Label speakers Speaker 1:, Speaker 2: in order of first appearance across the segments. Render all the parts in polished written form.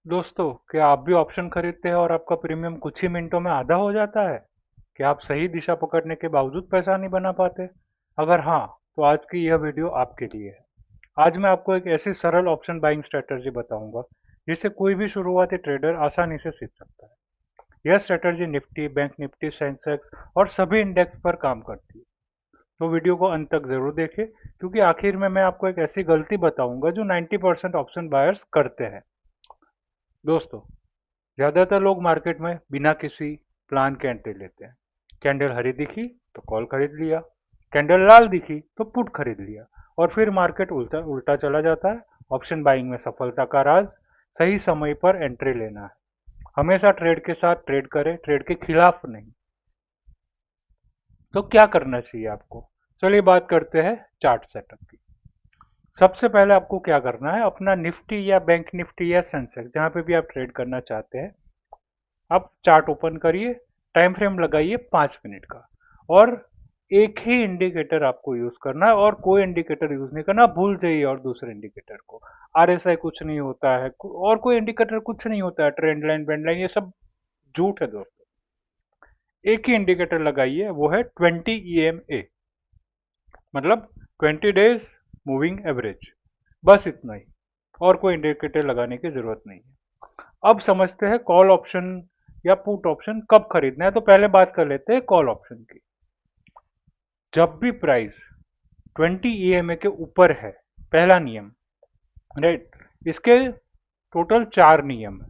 Speaker 1: दोस्तों, क्या आप भी ऑप्शन खरीदते हैं और आपका प्रीमियम कुछ ही मिनटों में आधा हो जाता है? क्या आप सही दिशा पकड़ने के बावजूद पैसा नहीं बना पाते? अगर हाँ, तो आज की यह वीडियो आपके लिए है। आज मैं आपको एक ऐसी सरल ऑप्शन बाइंग स्ट्रेटजी बताऊंगा जिसे कोई भी शुरुआती ट्रेडर आसानी से सीख सकता है। यह strategy Nifty, bank Nifty, Sensex और सभी इंडेक्स पर काम करती है। तो वीडियो को अंत तक जरूर देखें, क्योंकि आखिर में मैं आपको एक ऐसी गलती बताऊंगा जो 90% ऑप्शन बायर्स करते हैं। दोस्तों, ज्यादातर लोग मार्केट में बिना किसी प्लान के एंट्री लेते हैं। कैंडल हरी दिखी तो कॉल खरीद लिया, कैंडल लाल दिखी तो पुट खरीद लिया, और फिर मार्केट उल्टा उल्टा चला जाता है। ऑप्शन बाइंग में सफलता का राज सही समय पर एंट्री लेना है। हमेशा ट्रेड के साथ ट्रेड करें, ट्रेड के खिलाफ नहीं। तो क्या करना चाहिए आपको? चलिए बात करते हैं चार्ट सेटअप की। सबसे पहले आपको क्या करना है, अपना निफ्टी या बैंक निफ्टी या सेंसेक्स जहां पे भी आप ट्रेड करना चाहते हैं, आप चार्ट ओपन करिए, टाइम फ्रेम लगाइए 5 मिनट का, और एक ही इंडिकेटर आपको यूज करना है और कोई इंडिकेटर यूज नहीं करना। भूल जाइए और दूसरे इंडिकेटर को। आरएसआई कुछ नहीं होता है, और कोई इंडिकेटर कुछ नहीं होता है, ट्रेंड लाइन बेंड लाइन ये सब झूठ है दोस्तों। एक ही इंडिकेटर लगाइए, वो है 20 EMA, मतलब 20 डेज मूविंग एवरेज। बस इतना ही, और कोई इंडिकेटर लगाने की जरूरत नहीं है। अब समझते हैं कॉल ऑप्शन या पुट ऑप्शन कब खरीदना है। तो पहले बात कर लेते हैं कॉल ऑप्शन की। जब भी प्राइस 20 EMA के ऊपर है, पहला नियम, राइट, इसके टोटल 4 नियम है।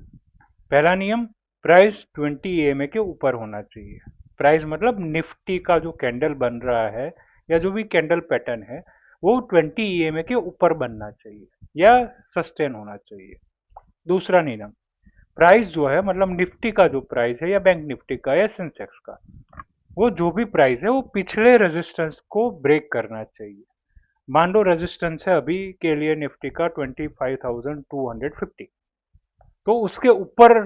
Speaker 1: पहला नियम, प्राइस 20 EMA के ऊपर होना चाहिए। प्राइस मतलब निफ्टी का जो कैंडल बन रहा है या जो भी कैंडल पैटर्न है, वो 20 EMA के ऊपर बनना चाहिए या सस्टेन होना चाहिए। दूसरा नियम, प्राइस जो है मतलब निफ्टी का जो प्राइस है या बैंक निफ्टी का या सेंसेक्स का, वो जो भी प्राइस है वो पिछले रेजिस्टेंस को ब्रेक करना चाहिए। मान लो रेजिस्टेंस है अभी के लिए निफ्टी का 25,250, तो उसके ऊपर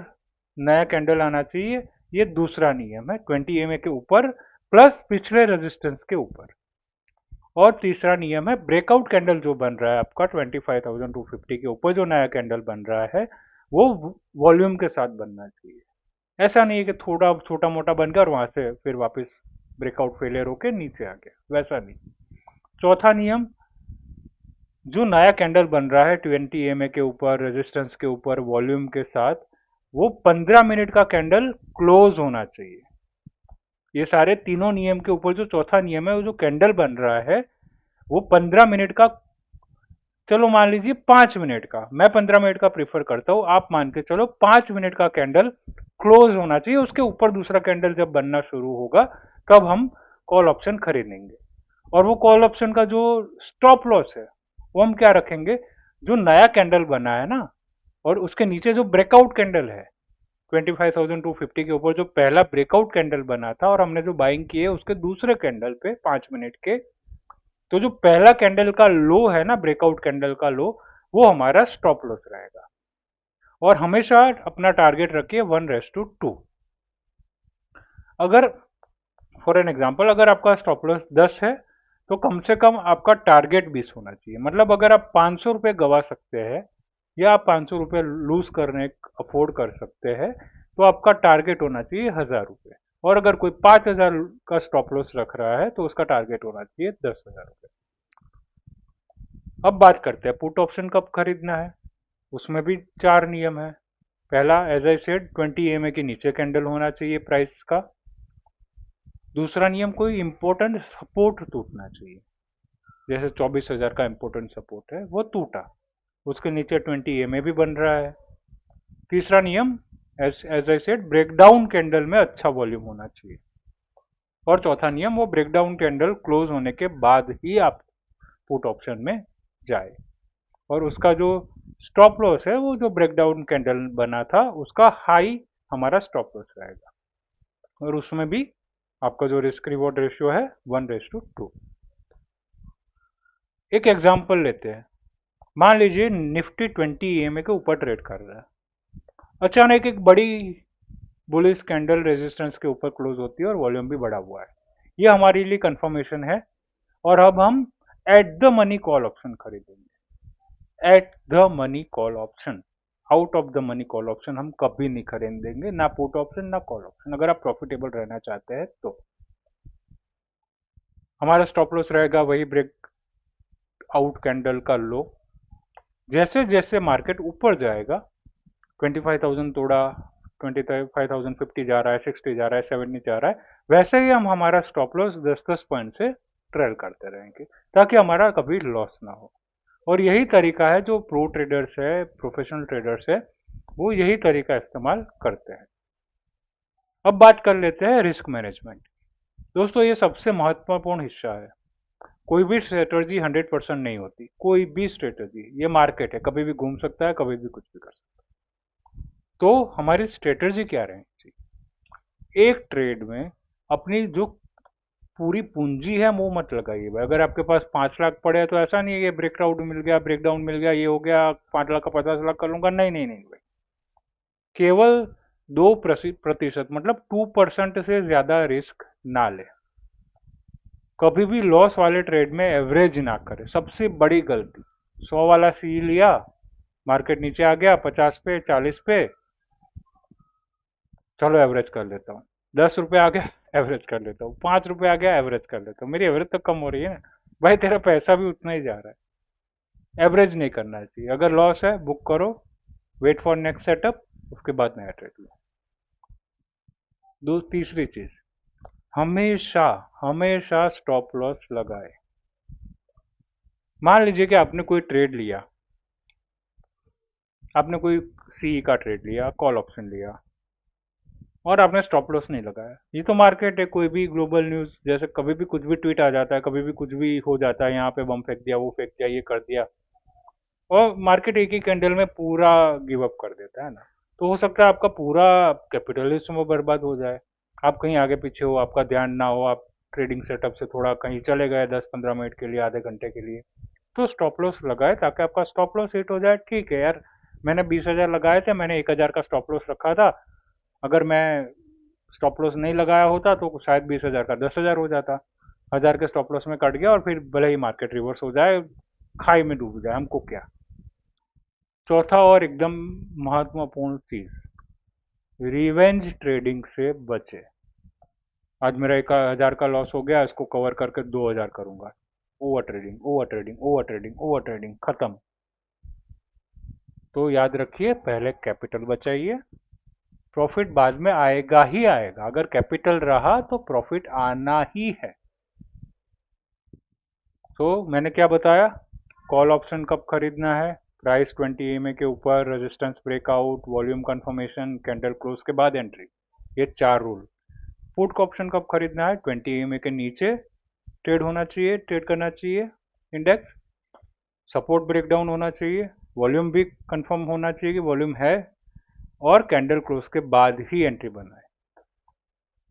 Speaker 1: नया कैंडल आना चाहिए। ये दूसरा नियम है, 20 EMA के ऊपर प्लस पिछले रेजिस्टेंस के ऊपर। और तीसरा नियम है, ब्रेकआउट कैंडल जो बन रहा है आपका 25,250 के ऊपर, जो नया कैंडल बन रहा है वो वॉल्यूम के साथ बनना चाहिए। ऐसा नहीं है कि थोड़ा छोटा मोटा बनकर वहां से फिर वापस ब्रेकआउट फेलियर होके नीचे आ गया, वैसा नहीं। चौथा नियम, जो नया कैंडल बन रहा है 20 EMA के ऊपर, रेजिस्टेंस के ऊपर, वॉल्यूम के साथ, वो 15 मिनट का कैंडल क्लोज होना चाहिए। ये सारे तीनों नियम के ऊपर जो चौथा नियम है, वो जो कैंडल बन रहा है वो 15 मिनट का, चलो मान लीजिए 5 मिनट का, मैं 15 मिनट का प्रीफर करता हूं, आप मान के चलो 5 मिनट का कैंडल क्लोज होना चाहिए। उसके ऊपर दूसरा कैंडल जब बनना शुरू होगा, तब हम कॉल ऑप्शन खरीदेंगे। और वो कॉल ऑप्शन का जो स्टॉप लॉस है, वो हम क्या रखेंगे, जो नया कैंडल बना है ना, और उसके नीचे जो ब्रेकआउट कैंडल है 25,250 के ऊपर, जो पहला ब्रेकआउट कैंडल बना था और हमने जो बाइंग की है उसके दूसरे कैंडल पे 5 मिनट के, तो जो पहला कैंडल का लो है ना, ब्रेकआउट कैंडल का लो, वो हमारा स्टॉप लॉस रहेगा। और हमेशा अपना टारगेट रखिए 1:2। अगर फॉर एन एग्जांपल, अगर आपका स्टॉप लॉस 10 है, तो कम से कम आपका टारगेट 20 होना चाहिए। मतलब अगर आप 500 रुपये गवा सकते हैं या आप 500 रुपये लूज करने अफोर्ड कर सकते हैं, तो आपका टारगेट होना चाहिए 1000 रुपये। और अगर कोई 5000 का स्टॉप लॉस रख रहा है, तो उसका टारगेट होना चाहिए 10,000 रुपये। अब बात करते हैं पुट ऑप्शन कब खरीदना है। उसमें भी 4 नियम है। पहला, एज आई सेड, 20 EMA के नीचे कैंडल होना चाहिए प्राइस का। दूसरा नियम, कोई इंपॉर्टेंट सपोर्ट टूटना चाहिए। जैसे 24,000 का इंपॉर्टेंट सपोर्ट है, वो टूटा, उसके नीचे 20 EMA भी बन रहा है। तीसरा नियम, as as I said, breakdown candle में अच्छा वॉल्यूम होना चाहिए। और चौथा नियम, वो ब्रेकडाउन कैंडल क्लोज होने के बाद ही आप पुट ऑप्शन में जाए, और उसका जो स्टॉप लॉस है, वो जो ब्रेकडाउन कैंडल बना था उसका हाई हमारा स्टॉप लॉस रहेगा। और उसमें भी आपका जो रिस्क रिवॉर्ड रेशियो है 1:2। एक एग्जांपल लेते हैं। मान लीजिए निफ्टी 20 EMA के ऊपर ट्रेड कर रहा है, अचानक एक बड़ी बुलिश कैंडल रेजिस्टेंस के ऊपर क्लोज होती है और वॉल्यूम भी बढ़ा हुआ है। ये हमारे लिए कंफर्मेशन है। और अब हम at the money call option खरीदेंगे। At the money call option, out of the money call option हम कभी नहीं खरीदेंगे, ना पुट ऑप्शन ना कॉल ऑप्शन, अगर आप प्रॉफिटेबल रहना चाहते हैं तो। हमारा स्टॉप लॉस रहेगा वही ब्रेक आउट कैंडल का लो। जैसे जैसे मार्केट ऊपर जाएगा, 25,000 तोड़ा, 25,050 जा रहा है, 60 जा रहा है, 70 जा रहा है, वैसे ही हम हमारा स्टॉप लॉस 10-10 पॉइंट से ट्रेल करते रहेंगे ताकि हमारा कभी लॉस ना हो। और यही तरीका है जो प्रो ट्रेडर्स है, प्रोफेशनल ट्रेडर्स है, वो यही तरीका इस्तेमाल करते हैं। अब बात कर लेते हैं रिस्क मैनेजमेंट। दोस्तों ये सबसे महत्वपूर्ण हिस्सा है। कोई भी स्ट्रेटजी 100% नहीं होती, कोई भी स्ट्रेटजी, ये मार्केट है, कभी भी घूम सकता है, कभी भी कुछ भी कर सकता है। तो हमारी स्ट्रेटजी क्या रहनी चाहिए? एक ट्रेड में अपनी जो पूरी पूंजी है वो मत लगाइए भाई। अगर आपके पास 5 लाख पड़े हैं तो ऐसा नहीं है कि ब्रेकआउट मिल गया, ब्रेकडाउन मिल गया, ये हो गया, 5 लाख का 50 लाख कर लूंगा, नहीं नहीं नहीं भाई। केवल 2% मतलब 2% से ज्यादा रिस्क ना ले। कभी भी लॉस वाले ट्रेड में एवरेज ना करें, सबसे बड़ी गलती। 100 वाला सी लिया, मार्केट नीचे आ गया 50 पे, 40 पे, चलो एवरेज कर लेता हूँ। 10 रुपये आ गया, एवरेज कर लेता हूँ। 5 रुपये आ गया, एवरेज कर लेता हूँ। मेरी एवरेज तो कम हो रही है ना भाई, तेरा पैसा भी उतना ही जा रहा है। एवरेज नहीं करना चाहिए। अगर लॉस है बुक करो, वेट फॉर नेक्स्ट सेटअप, उसके बाद नया ट्रेड लो। तीसरी चीज, हमेशा हमेशा स्टॉप लॉस लगाए। मान लीजिए कि आपने कोई ट्रेड लिया, आपने कोई सी का ट्रेड लिया, कॉल ऑप्शन लिया, और आपने स्टॉप लॉस नहीं लगाया। ये तो मार्केट है, कोई भी ग्लोबल न्यूज, जैसे कभी भी कुछ भी ट्वीट आ जाता है, कभी भी कुछ भी हो जाता है, यहाँ पे बम फेंक दिया, वो फेंक दिया, ये कर दिया, और मार्केट एक ही कैंडल में पूरा गिव अप कर देता है ना। तो हो सकता है आपका पूरा कैपिटल इसमें बर्बाद हो जाए। आप कहीं आगे पीछे हो, आपका ध्यान ना हो, आप ट्रेडिंग सेटअप से थोड़ा कहीं चले गए 10-15 मिनट के लिए, आधे घंटे के लिए, तो स्टॉप लॉस लगाए ताकि आपका स्टॉप लॉस हिट हो जाए। ठीक है यार, मैंने 20,000 लगाए थे, मैंने 1,000 का स्टॉप लॉस रखा था, अगर मैं स्टॉप लॉस नहीं लगाया होता तो शायद 20,000 का 10,000 हो जाता। 1,000 के स्टॉप लॉस में कट गया, और फिर भले ही मार्केट रिवर्स हो जाए, खाई में डूब जाए, हमको क्या। चौथा और एकदम महत्वपूर्ण चीज, रिवेंज ट्रेडिंग से बचे। आज मेरा 1,000 का लॉस हो गया, इसको कवर करके 2,000 करूंगा। Over trading, over trading, over trading, over trading, खत्म। तो याद रखिए, पहले कैपिटल बचाइए, प्रॉफिट बाद में आएगा ही आएगा। अगर कैपिटल रहा तो प्रॉफिट आना ही है। तो मैंने क्या बताया, कॉल ऑप्शन कब खरीदना है, प्राइस 20 EMA के ऊपर, resistance breakout, volume confirmation, candle close के बाद एंट्री, ये 4 रूल। पुट का ऑप्शन कब खरीदना है, 20 EMA के नीचे ट्रेड होना चाहिए, ट्रेड करना चाहिए इंडेक्स, सपोर्ट ब्रेकडाउन होना चाहिए, वॉल्यूम भी कंफर्म होना चाहिए कि वॉल्यूम है, और कैंडल क्लोज के बाद ही एंट्री बनाए।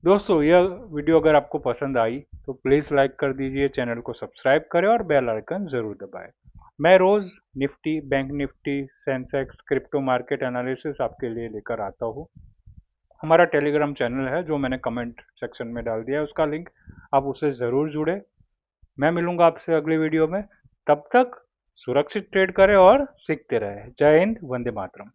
Speaker 1: दोस्तों यह वीडियो अगर आपको पसंद आई तो प्लीज़ लाइक कर दीजिए, चैनल को सब्सक्राइब करें और बेल आइकन ज़रूर दबाएं। मैं रोज़ Nifty, bank Nifty, Sensex, crypto market analysis आपके लिए लेकर आता हूँ। हमारा टेलीग्राम चैनल है जो मैंने कमेंट सेक्शन में डाल दिया है, उसका लिंक, आप उससे ज़रूर जुड़े। मैं मिलूंगा आपसे अगली वीडियो में, तब तक सुरक्षित ट्रेड करें और सीखते रहें। जय हिंद, वंदे मातरम।